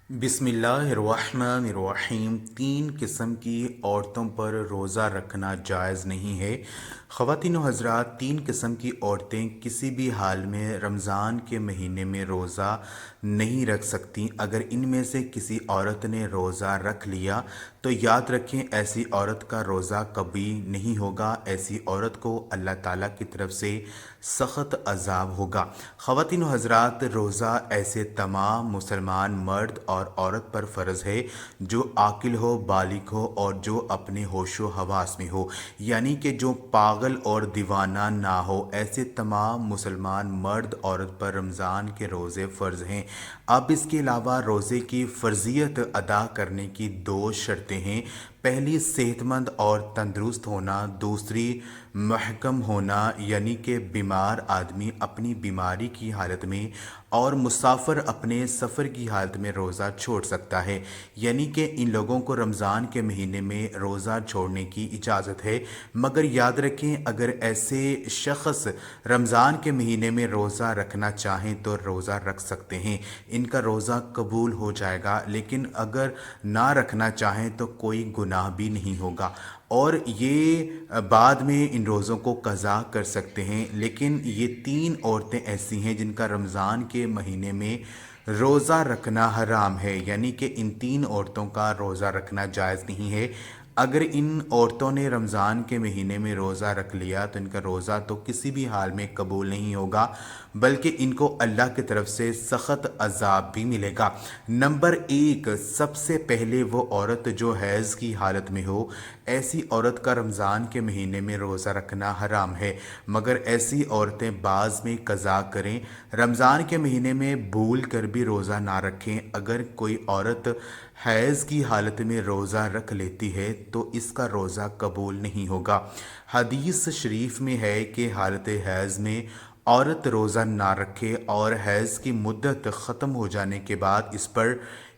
بسم اللہ الرحمن الرحیم۔ تین قسم کی عورتوں پر روزہ رکھنا جائز نہیں ہے۔ خواتین و حضرات، تین قسم کی عورتیں کسی بھی حال میں رمضان کے مہینے میں روزہ نہیں رکھ سکتی۔ اگر ان میں سے کسی عورت نے روزہ رکھ لیا تو یاد رکھیں ایسی عورت کا روزہ کبھی نہیں ہوگا۔ ایسی عورت کو اللہ تعالیٰ کی طرف سے سخت عذاب ہوگا۔ خواتین و حضرات، روزہ ایسے تمام مسلمان مرد اور عورت پر فرض ہے جو عاقل ہو، بالغ ہو اور جو اپنے ہوش و حواس میں ہو، یعنی کہ جو پاگل اور دیوانہ نہ ہو۔ ایسے تمام مسلمان مرد عورت پر رمضان کے روزے فرض ہیں۔ اب اس کے علاوہ روزے کی فرضیت ادا کرنے کی دو شرطیں ہیں۔ پہلی، صحت مند اور تندرست ہونا۔ دوسری، محکم ہونا، یعنی کہ بیمار آدمی اپنی بیماری کی حالت میں اور مسافر اپنے سفر کی حالت میں روزہ چھوڑ سکتا ہے، یعنی کہ ان لوگوں کو رمضان کے مہینے میں روزہ چھوڑنے کی اجازت ہے۔ مگر یاد رکھیں اگر ایسے شخص رمضان کے مہینے میں روزہ رکھنا چاہیں تو روزہ رکھ سکتے ہیں، ان کا روزہ قبول ہو جائے گا۔ لیکن اگر نہ رکھنا چاہیں تو کوئی گناہ بھی نہیں ہوگا اور یہ بعد میں ان روزوں کو قضا کر سکتے ہیں۔ لیکن یہ تین عورتیں ایسی ہیں جن کا رمضان کے مہینے میں روزہ رکھنا حرام ہے، یعنی کہ ان تین عورتوں کا روزہ رکھنا جائز نہیں ہے۔ اگر ان عورتوں نے رمضان کے مہینے میں روزہ رکھ لیا تو ان کا روزہ تو کسی بھی حال میں قبول نہیں ہوگا، بلکہ ان کو اللہ کی طرف سے سخت عذاب بھی ملے گا۔ نمبر ایک، سب سے پہلے وہ عورت جو حیض کی حالت میں ہو۔ ایسی عورت کا رمضان کے مہینے میں روزہ رکھنا حرام ہے، مگر ایسی عورتیں بعض میں قضا کریں۔ رمضان کے مہینے میں بھول کر بھی روزہ نہ رکھیں۔ اگر کوئی عورت حیض کی حالت میں روزہ رکھ لیتی ہے تو اس کا روزہ قبول نہیں ہوگا۔ حدیث شریف میں ہے کہ حالت حیض میں عورت روزہ نہ رکھے اور حیض کی مدت ختم ہو جانے کے بعد اس پر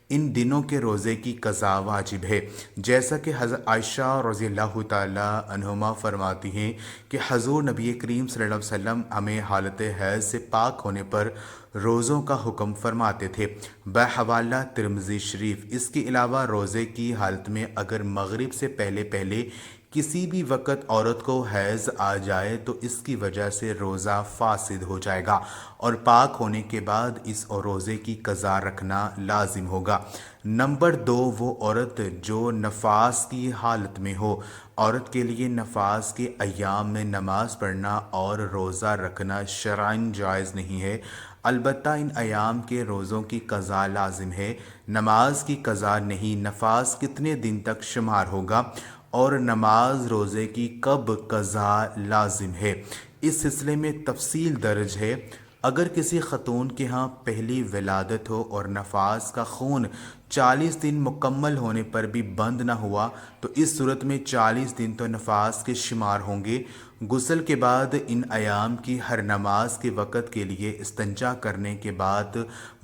ان دنوں کے روزے کی قضا واجب ہے، جیسا کہ حضرت عائشہ رضی اللہ تعالی عنہما فرماتی ہیں کہ حضور نبی کریم صلی اللہ علیہ وسلم ہمیں حالت حیض سے پاک ہونے پر روزوں کا حکم فرماتے تھے، بحوالہ ترمذی شریف۔ اس کے علاوہ روزے کی حالت میں اگر مغرب سے پہلے کسی بھی وقت عورت کو حیض آ جائے تو اس کی وجہ سے روزہ فاسد ہو جائے گا اور پاک ہونے کے بعد اس روزے کی قضا رکھنا لازم ہوگا۔ نمبر دو، وہ عورت جو نفاس کی حالت میں ہو۔ عورت کے لیے نفاس کے ایام میں نماز پڑھنا اور روزہ رکھنا شرعاً جائز نہیں ہے، البتہ ان ایام کے روزوں کی قضا لازم ہے، نماز کی قضا نہیں۔ نفاس کتنے دن تک شمار ہوگا اور نماز روزے کی کب قضا لازم ہے، اس سلسلے میں تفصیل درج ہے۔ اگر کسی خاتون کے ہاں پہلی ولادت ہو اور نفاس کا خون 40 دن مکمل ہونے پر بھی بند نہ ہوا تو اس صورت میں 40 دن تو نفاس کے شمار ہوں گے۔ غسل کے بعد ان ایام کی ہر نماز کے وقت کے لیے استنجا کرنے کے بعد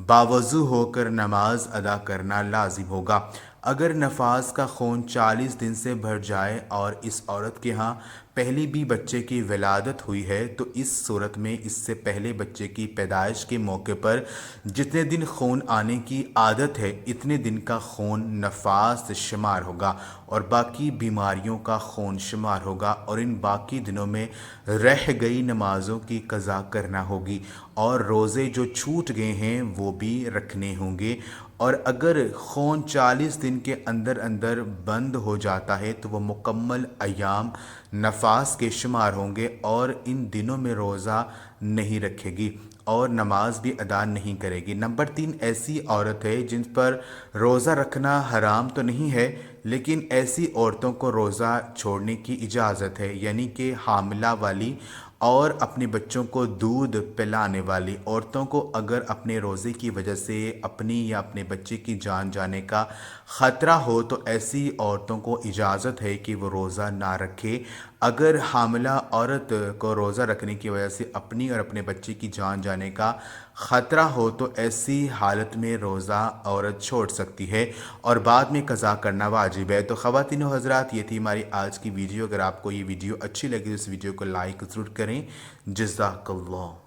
باوضو ہو کر نماز ادا کرنا لازم ہوگا۔ اگر نفاس کا خون 40 دن سے بڑھ جائے اور اس عورت کے ہاں پہلی بھی بچے کی ولادت ہوئی ہے تو اس صورت میں اس سے پہلے بچے کی پیدائش کے موقع پر جتنے دن خون آنے کی عادت ہے اتنے دن کا خون نفاس شمار ہوگا اور باقی بیماریوں کا خون شمار ہوگا، اور ان باقی دنوں میں رہ گئی نمازوں کی قضا کرنا ہوگی اور روزے جو چھوٹ گئے ہیں وہ بھی رکھنے ہوں گے۔ اور اگر خون 40 دن کے اندر بند ہو جاتا ہے تو وہ مکمل ایام نفاس کے شمار ہوں گے اور ان دنوں میں روزہ نہیں رکھے گی اور نماز بھی ادا نہیں کرے گی۔ نمبر تین، ایسی عورت ہے جن پر روزہ رکھنا حرام تو نہیں ہے لیکن ایسی عورتوں کو روزہ چھوڑنے کی اجازت ہے، یعنی کہ حاملہ والی اور اپنے بچوں کو دودھ پلانے والی عورتوں کو اگر اپنے روزے کی وجہ سے اپنی یا اپنے بچے کی جان جانے کا خطرہ ہو تو ایسی عورتوں کو اجازت ہے کہ وہ روزہ نہ رکھے۔ اگر حاملہ عورت کو روزہ رکھنے کی وجہ سے اپنی اور اپنے بچے کی جان جانے کا خطرہ ہو تو ایسی حالت میں روزہ عورت چھوڑ سکتی ہے اور بعد میں قضا کرنا واجب ہے۔ تو خواتین و حضرات، یہ تھی ہماری آج کی ویڈیو۔ اگر آپ کو یہ ویڈیو اچھی لگی تو اس ویڈیو کو لائک ضرور کریں۔ جزاک اللہ۔